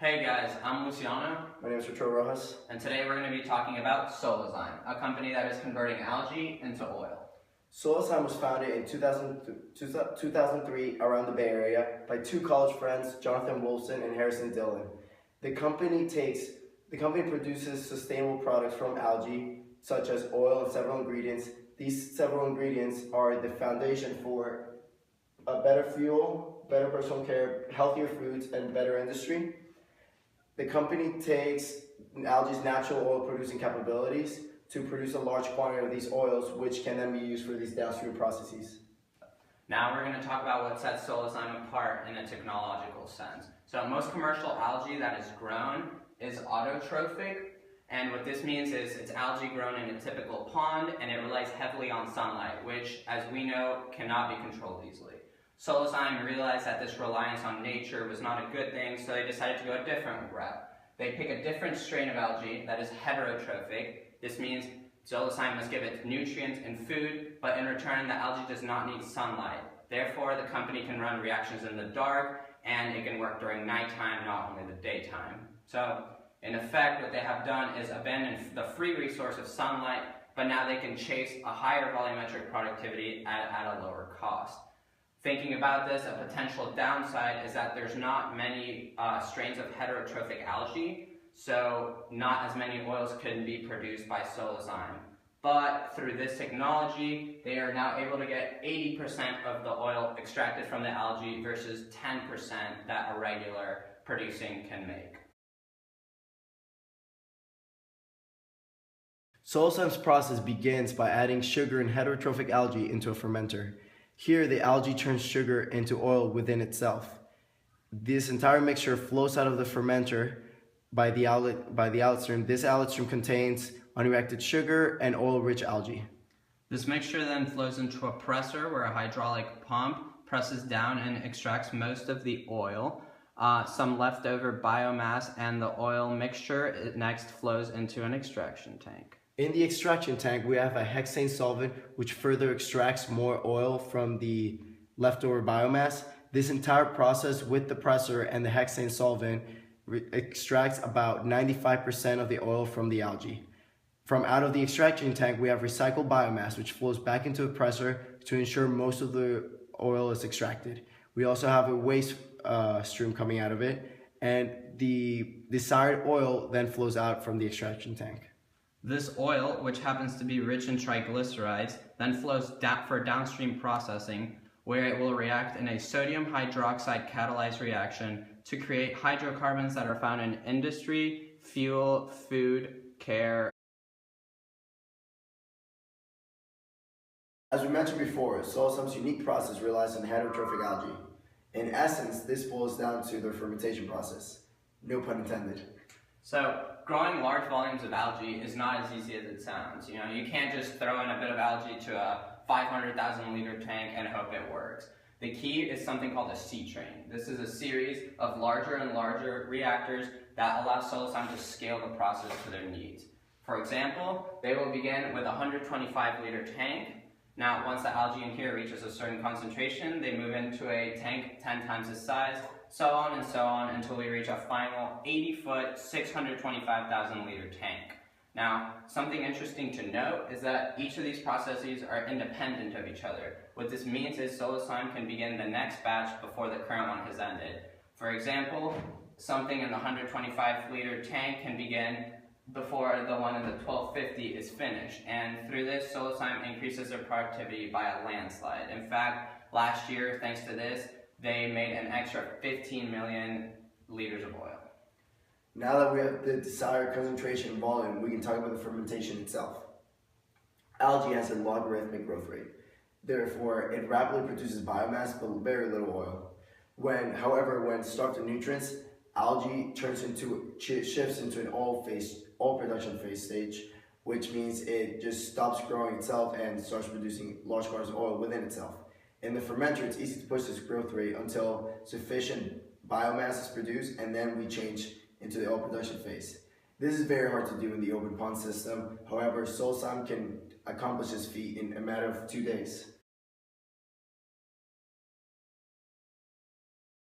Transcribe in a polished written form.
Hey guys, I'm Luciano. My name is Arturo Rojas. And today we're going to be talking about Solazyme, a company that is converting algae into oil. Solazyme was founded in 2003 around the Bay Area by two college friends, Jonathan Wolfson and Harrison Dillon. The company produces sustainable products from algae, such as oil and several ingredients. These several ingredients are the foundation for a better fuel, better personal care, healthier foods, and better industry. The company takes algae's natural oil producing capabilities to produce a large quantity of these oils, which can then be used for these downstream processes. Now we're going to talk about what sets Solazyme apart in a technological sense. So most commercial algae that is grown is autotrophic, and what this means is it's algae grown in a typical pond and it relies heavily on sunlight, which, as we know, cannot be controlled easily. Solazyme realized that this reliance on nature was not a good thing, so they decided to go a different route. They pick a different strain of algae that is heterotrophic. This means Solazyme must give it nutrients and food, but in return the algae does not need sunlight. Therefore, the company can run reactions in the dark, and it can work during nighttime, not only the daytime. So, in effect, what they have done is abandon the free resource of sunlight, but now they can chase a higher volumetric productivity at a lower cost. Thinking about this, a potential downside is that there's not many strains of heterotrophic algae, so not as many oils can be produced by Solazyme. But through this technology, they are now able to get 80% of the oil extracted from the algae versus 10% that a regular producing can make. Solazyme's process begins by adding sugar and heterotrophic algae into a fermenter. Here, the algae turns sugar into oil within itself. This entire mixture flows out of the fermenter by the outlet stream. This outlet stream contains unreacted sugar and oil-rich algae. This mixture then flows into a presser where a hydraulic pump presses down and extracts most of the oil. Some leftover biomass and the oil mixture next flows into an extraction tank. In the extraction tank, we have a hexane solvent which further extracts more oil from the leftover biomass. This entire process with the presser and the hexane solvent extracts about 95% of the oil from the algae. From out of the extraction tank, we have recycled biomass which flows back into the presser to ensure most of the oil is extracted. We also have a waste stream coming out of it, and the desired oil then flows out from the extraction tank. This oil, which happens to be rich in triglycerides, then flows for downstream processing, where it will react in a sodium hydroxide catalyzed reaction to create hydrocarbons that are found in industry, fuel, food, care. As we mentioned before, Solazyme's unique process relies on heterotrophic algae. In essence, this boils down to their fermentation process. No pun intended. So, growing large volumes of algae is not as easy as it sounds. You can't just throw in a bit of algae to a 500,000 liter tank and hope it works. The key is something called a sea train. This is a series of larger and larger reactors that allow Solazyme to scale the process to their needs. For example, they will begin with a 125 liter tank. Now, once the algae in here reaches a certain concentration, they move into a tank 10 times the size, so on and so on until we reach a final 80-foot, 625,000 liter tank. Now, something interesting to note is that each of these processes are independent of each other. What this means is Solazyme can begin the next batch before the current one has ended. For example, something in the 125 liter tank can begin before the one in the 1250 is finished, and through this, Solazyme increases their productivity by a landslide. In fact, last year, thanks to this, they made an extra 15 million liters of oil. Now that we have the desired concentration and volume, we can talk about the fermentation itself. Algae has a logarithmic growth rate. Therefore, it rapidly produces biomass but very little oil. However, when starved of nutrients, algae shifts into an oil production phase stage, which means it just stops growing itself and starts producing large quantities of oil within itself. In the fermenter, it's easy to push this growth rate until sufficient biomass is produced, and then we change into the oil production phase. This is very hard to do in the open pond system. However, Solazyme can accomplish this feat in a matter of 2 days.